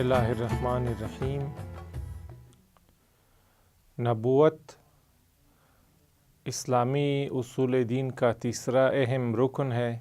اللہ الرحمن الرحیم۔ نبوت اسلامی اصول دین کا تیسرا اہم رکن ہے،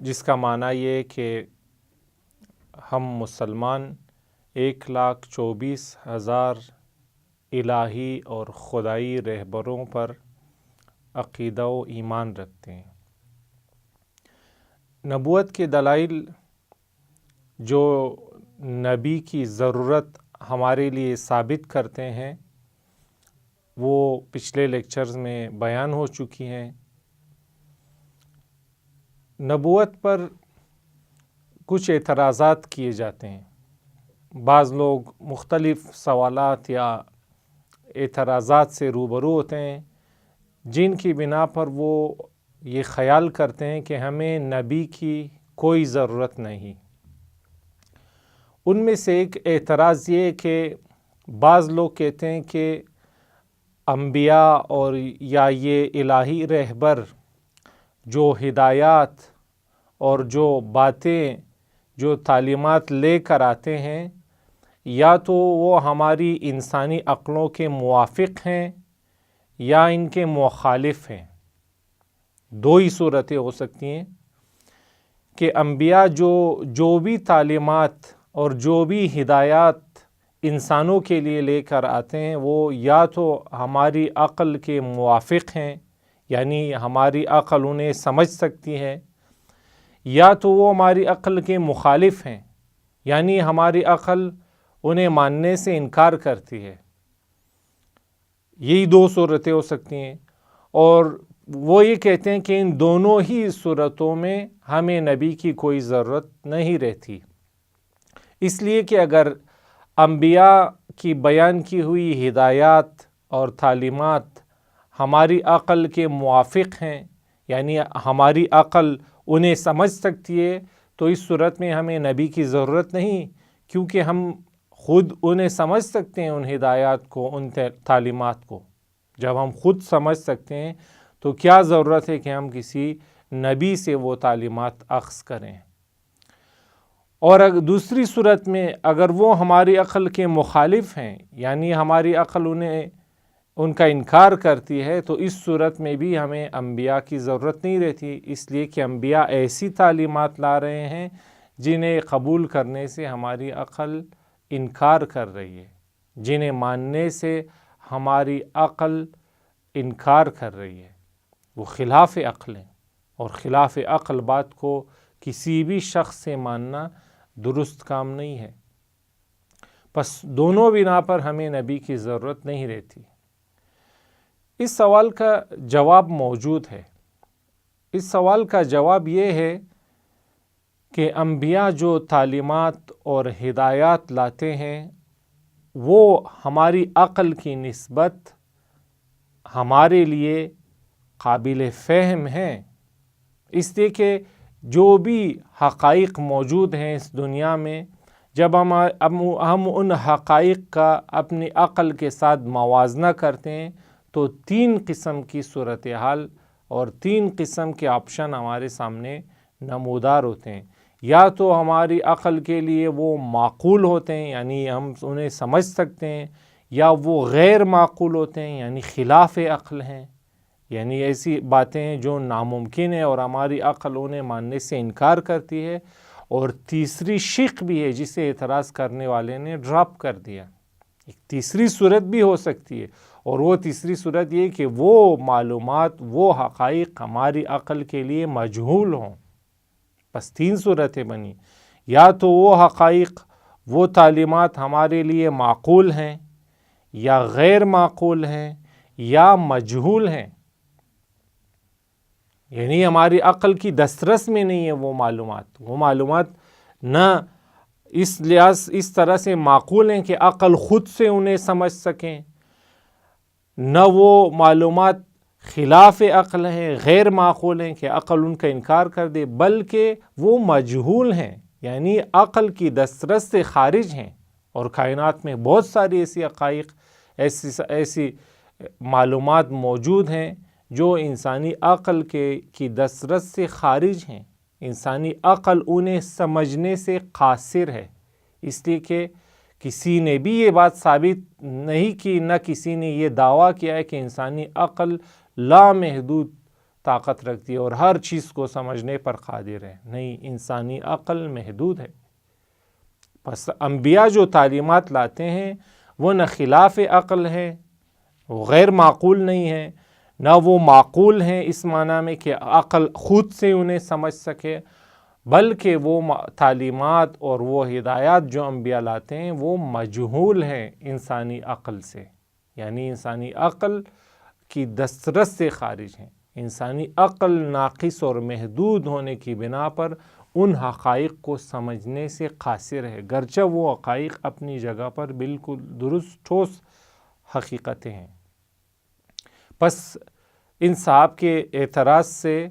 جس کا معنی یہ کہ ہم مسلمان 1,24,000 الہی اور خدائی رہبروں پر عقیدہ و ایمان رکھتے ہیں۔ نبوت کے دلائل جو نبی کی ضرورت ہمارے لیے ثابت کرتے ہیں وہ پچھلے لیکچرز میں بیان ہو چکی ہیں۔ نبوت پر کچھ اعتراضات کیے جاتے ہیں۔ بعض لوگ مختلف سوالات یا اعتراضات سے روبرو ہوتے ہیں جن کی بنا پر وہ یہ خیال کرتے ہیں کہ ہمیں نبی کی کوئی ضرورت نہیں۔ ان میں سے ایک اعتراض یہ کہ بعض لوگ کہتے ہیں کہ انبیاء اور یا یہ الہی رہبر جو ہدایات اور جو باتیں جو تعلیمات لے کر آتے ہیں یا تو وہ ہماری انسانی عقلوں کے موافق ہیں یا ان کے مخالف ہیں۔ دو ہی صورتیں ہو سکتی ہیں کہ انبیاء جو بھی تعلیمات اور جو بھی ہدایات انسانوں کے لیے لے کر آتے ہیں وہ یا تو ہماری عقل کے موافق ہیں، یعنی ہماری عقل انہیں سمجھ سکتی ہے، یا تو وہ ہماری عقل کے مخالف ہیں، یعنی ہماری عقل انہیں ماننے سے انکار کرتی ہے۔ یہی دو صورتیں ہو سکتی ہیں، اور وہ یہ کہتے ہیں کہ ان دونوں ہی صورتوں میں ہمیں نبی کی کوئی ضرورت نہیں رہتی، اس لیے کہ اگر انبیاء کی بیان کی ہوئی ہدایات اور تعلیمات ہماری عقل کے موافق ہیں، یعنی ہماری عقل انہیں سمجھ سکتی ہے، تو اس صورت میں ہمیں نبی کی ضرورت نہیں، کیونکہ ہم خود انہیں سمجھ سکتے ہیں، ان ہدایات کو، ان تعلیمات کو۔ جب ہم خود سمجھ سکتے ہیں تو کیا ضرورت ہے کہ ہم کسی نبی سے وہ تعلیمات اخذ کریں۔ اور دوسری صورت میں اگر وہ ہماری عقل کے مخالف ہیں، یعنی ہماری عقل ان کا انکار کرتی ہے، تو اس صورت میں بھی ہمیں انبیاء کی ضرورت نہیں رہتی، اس لیے کہ انبیاء ایسی تعلیمات لا رہے ہیں جنہیں قبول کرنے سے ہماری عقل انکار کر رہی ہے، جنہیں ماننے سے ہماری عقل انکار کر رہی ہے، وہ خلاف عقل ہیں، اور خلاف عقل بات کو کسی بھی شخص سے ماننا درست کام نہیں ہے۔ پس دونوں بنا پر ہمیں نبی کی ضرورت نہیں رہتی۔ اس سوال کا جواب موجود ہے۔ اس سوال کا جواب یہ ہے کہ انبیاء جو تعلیمات اور ہدایات لاتے ہیں وہ ہماری عقل کی نسبت ہمارے لیے قابل فہم ہیں، اس لیے کہ جو بھی حقائق موجود ہیں اس دنیا میں، جب ہم ان حقائق کا اپنی عقل کے ساتھ موازنہ کرتے ہیں تو 3 قسم کی صورتحال اور 3 قسم کے آپشن ہمارے سامنے نمودار ہوتے ہیں۔ یا تو ہماری عقل کے لیے وہ معقول ہوتے ہیں، یعنی ہم انہیں سمجھ سکتے ہیں، یا وہ غیر معقول ہوتے ہیں، یعنی خلاف عقل ہیں، یعنی ایسی باتیں ہیں جو ناممکن ہیں اور ہماری عقل انہیں ماننے سے انکار کرتی ہے۔ اور تیسری شق بھی ہے جسے اعتراض کرنے والے نے ڈراپ کر دیا۔ ایک تیسری صورت بھی ہو سکتی ہے، اور وہ تیسری صورت یہ کہ وہ معلومات، وہ حقائق ہماری عقل کے لیے مجہول ہوں۔ بس 3 صورتیں بنی، یا تو وہ حقائق، وہ تعلیمات ہمارے لیے معقول ہیں، یا غیر معقول ہیں، یا مجہول ہیں، یعنی ہماری عقل کی دسترس میں نہیں ہے وہ معلومات نہ اس طرح سے معقول ہیں کہ عقل خود سے انہیں سمجھ سکیں، نہ وہ معلومات خلاف عقل ہیں، غیر معقول ہیں کہ عقل ان کا انکار کر دے، بلکہ وہ مجہول ہیں، یعنی عقل کی دسترس سے خارج ہیں۔ اور کائنات میں بہت ساری ایسی حقائق، ایسی معلومات موجود ہیں جو انسانی عقل کی دسترس سے خارج ہیں، انسانی عقل انہیں سمجھنے سے قاصر ہے، اس لیے کہ کسی نے بھی یہ بات ثابت نہیں کی، نہ کسی نے یہ دعویٰ کیا ہے کہ انسانی عقل لامحدود طاقت رکھتی ہے اور ہر چیز کو سمجھنے پر قادر ہے۔ نہیں، انسانی عقل محدود ہے۔ پس انبیاء جو تعلیمات لاتے ہیں وہ نہ خلاف عقل ہیں، وہ غیر معقول نہیں ہیں، نہ وہ معقول ہیں اس معنی میں کہ عقل خود سے انہیں سمجھ سکے، بلکہ وہ تعلیمات اور وہ ہدایات جو انبیاء لاتے ہیں وہ مجہول ہیں انسانی عقل سے، یعنی انسانی عقل کی دسترس سے خارج ہیں۔ انسانی عقل ناقص اور محدود ہونے کی بنا پر ان حقائق کو سمجھنے سے قاصر ہے، گرچہ وہ حقائق اپنی جگہ پر بالکل درست ٹھوس حقیقتیں ہیں۔ پس ان صاحب کے اعتراض سے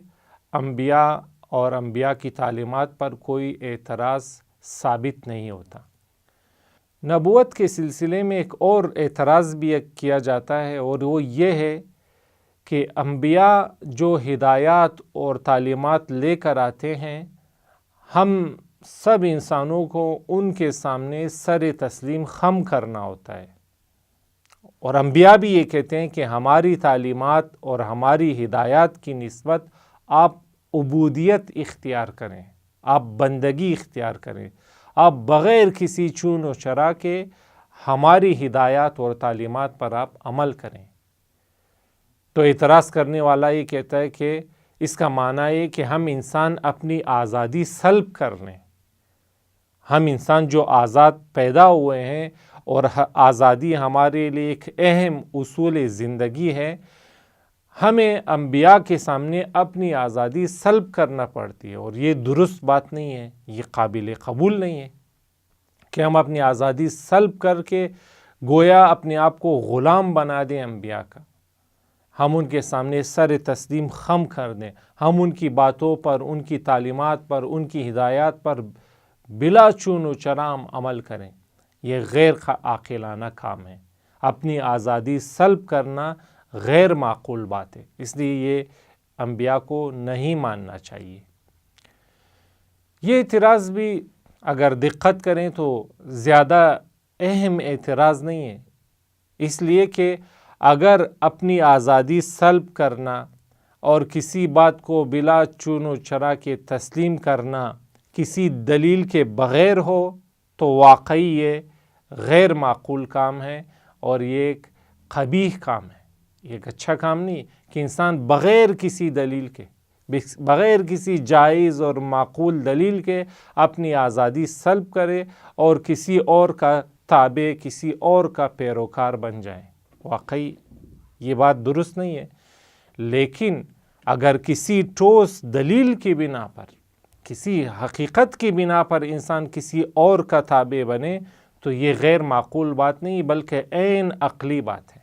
انبیاء اور انبیاء کی تعلیمات پر کوئی اعتراض ثابت نہیں ہوتا۔ نبوت کے سلسلے میں ایک اور اعتراض بھی کیا جاتا ہے، اور وہ یہ ہے کہ انبیاء جو ہدایات اور تعلیمات لے کر آتے ہیں، ہم سب انسانوں کو ان کے سامنے سر تسلیم خم کرنا ہوتا ہے، اور انبیاء بھی یہ کہتے ہیں کہ ہماری تعلیمات اور ہماری ہدایات کی نسبت آپ عبودیت اختیار کریں، آپ بندگی اختیار کریں، آپ بغیر کسی چون و چرا کے ہماری ہدایات اور تعلیمات پر آپ عمل کریں۔ تو اعتراض کرنے والا یہ کہتا ہے کہ اس کا معنی ہے کہ ہم انسان اپنی آزادی سلب کر لیں، ہم انسان جو آزاد پیدا ہوئے ہیں اور آزادی ہمارے لیے ایک اہم اصول زندگی ہے، ہمیں انبیاء کے سامنے اپنی آزادی سلب کرنا پڑتی ہے، اور یہ درست بات نہیں ہے، یہ قابل قبول نہیں ہے کہ ہم اپنی آزادی سلب کر کے گویا اپنے آپ کو غلام بنا دیں انبیاء کا، ہم ان کے سامنے سر تسلیم خم کر دیں، ہم ان کی باتوں پر، ان کی تعلیمات پر، ان کی ہدایات پر بلا چون و چرام عمل کریں۔ یہ غیر عاقلانہ کام ہے، اپنی آزادی سلب کرنا غیر معقول بات ہے، اس لیے یہ انبیاء کو نہیں ماننا چاہیے۔ یہ اعتراض بھی اگر دقت کریں تو زیادہ اہم اعتراض نہیں ہے، اس لیے کہ اگر اپنی آزادی سلب کرنا اور کسی بات کو بلا چون و چرا کے تسلیم کرنا کسی دلیل کے بغیر ہو تو واقعی یہ غیر معقول کام ہے، اور یہ ایک قبیح کام ہے، یہ ایک اچھا کام نہیں کہ انسان بغیر کسی دلیل کے، بغیر کسی جائز اور معقول دلیل کے اپنی آزادی سلب کرے اور کسی اور کا تابع، کسی اور کا پیروکار بن جائے۔ واقعی یہ بات درست نہیں ہے، لیکن اگر کسی ٹھوس دلیل کی بنا پر، کسی حقیقت کی بنا پر انسان کسی اور کا تابع بنے تو یہ غیر معقول بات نہیں بلکہ عین عقلی بات ہے،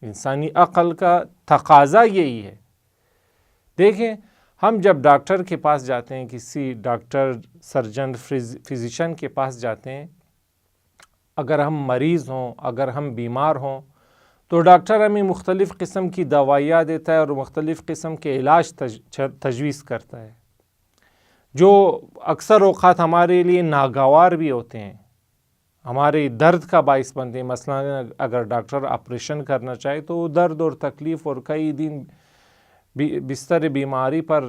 انسانی عقل کا تقاضا یہی ہے۔ دیکھیں، ہم جب ڈاکٹر کے پاس جاتے ہیں، کسی ڈاکٹر، سرجن، فزیشین کے پاس جاتے ہیں، اگر ہم مریض ہوں، اگر ہم بیمار ہوں تو ڈاکٹر ہمیں مختلف قسم کی دوائیاں دیتا ہے اور مختلف قسم کے علاج تجویز کرتا ہے، جو اکثر اوقات ہمارے لیے ناگوار بھی ہوتے ہیں، ہمارے درد کا باعث بنتے ہیں۔ مثلا اگر ڈاکٹر آپریشن کرنا چاہے تو وہ درد اور تکلیف اور کئی دن بستر بیماری پر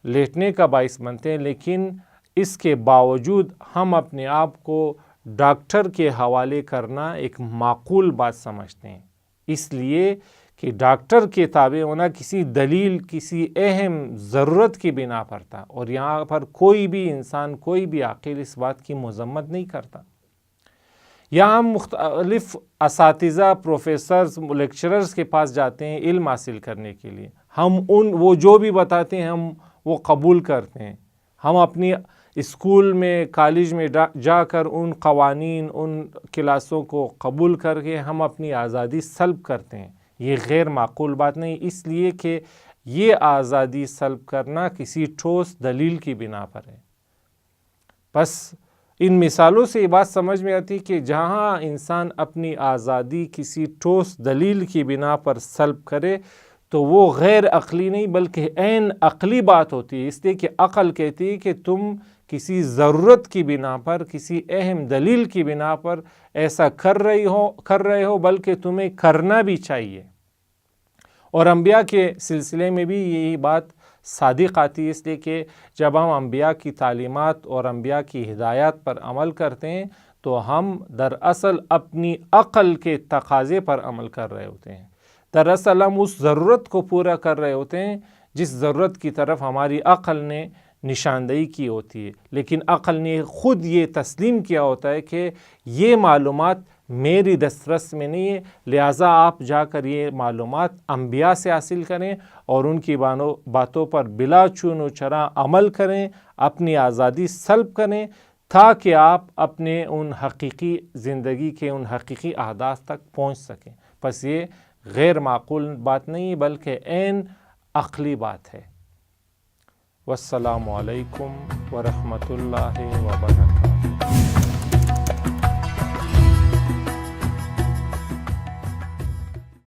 لیٹنے کا باعث بنتے ہیں، لیکن اس کے باوجود ہم اپنے آپ کو ڈاکٹر کے حوالے کرنا ایک معقول بات سمجھتے ہیں، اس لیے کہ ڈاکٹر کے تابع ہونا کسی دلیل، کسی اہم ضرورت کی بنا پر تھا، اور یہاں پر کوئی بھی انسان، کوئی بھی عاقل اس بات کی مذمت نہیں کرتا۔ یہاں ہم مختلف اساتذہ، پروفیسرز، لیکچررز کے پاس جاتے ہیں علم حاصل کرنے کے لیے، ہم وہ جو بھی بتاتے ہیں ہم وہ قبول کرتے ہیں، ہم اپنی اسکول میں، کالج میں جا کر ان قوانین، ان کلاسوں کو قبول کر کے ہم اپنی آزادی سلب کرتے ہیں۔ یہ غیر معقول بات نہیں، اس لیے کہ یہ آزادی سلب کرنا کسی ٹھوس دلیل کی بنا پر ہے۔ بس ان مثالوں سے یہ بات سمجھ میں آتی کہ جہاں انسان اپنی آزادی کسی ٹھوس دلیل کی بنا پر سلب کرے تو وہ غیر عقلی نہیں بلکہ عین عقلی بات ہوتی ہے، اس لیے کہ عقل کہتی ہے کہ تم کسی ضرورت کی بنا پر، کسی اہم دلیل کی بنا پر ایسا کر رہے ہو بلکہ تمہیں کرنا بھی چاہیے۔ اور انبیاء کے سلسلے میں بھی یہی بات صادق آتی ہے، اس لیے کہ جب ہم انبیاء کی تعلیمات اور انبیاء کی ہدایات پر عمل کرتے ہیں تو ہم دراصل اپنی عقل کے تقاضے پر عمل کر رہے ہوتے ہیں، دراصل ہم اس ضرورت کو پورا کر رہے ہوتے ہیں جس ضرورت کی طرف ہماری عقل نے نشاندہی کی ہوتی ہے، لیکن عقل نے خود یہ تسلیم کیا ہوتا ہے کہ یہ معلومات میری دسترس میں نہیں ہے، لہٰذا آپ جا کر یہ معلومات انبیاء سے حاصل کریں اور ان کی باتوں پر بلا چون و چرا عمل کریں، اپنی آزادی سلب کریں تاکہ آپ اپنے ان حقیقی زندگی کے ان حقیقی اہداف تک پہنچ سکیں۔ بس یہ غیر معقول بات نہیں بلکہ عین عقلی بات ہے۔ والسلام علیکم ورحمۃ اللہ وبرکاتہ۔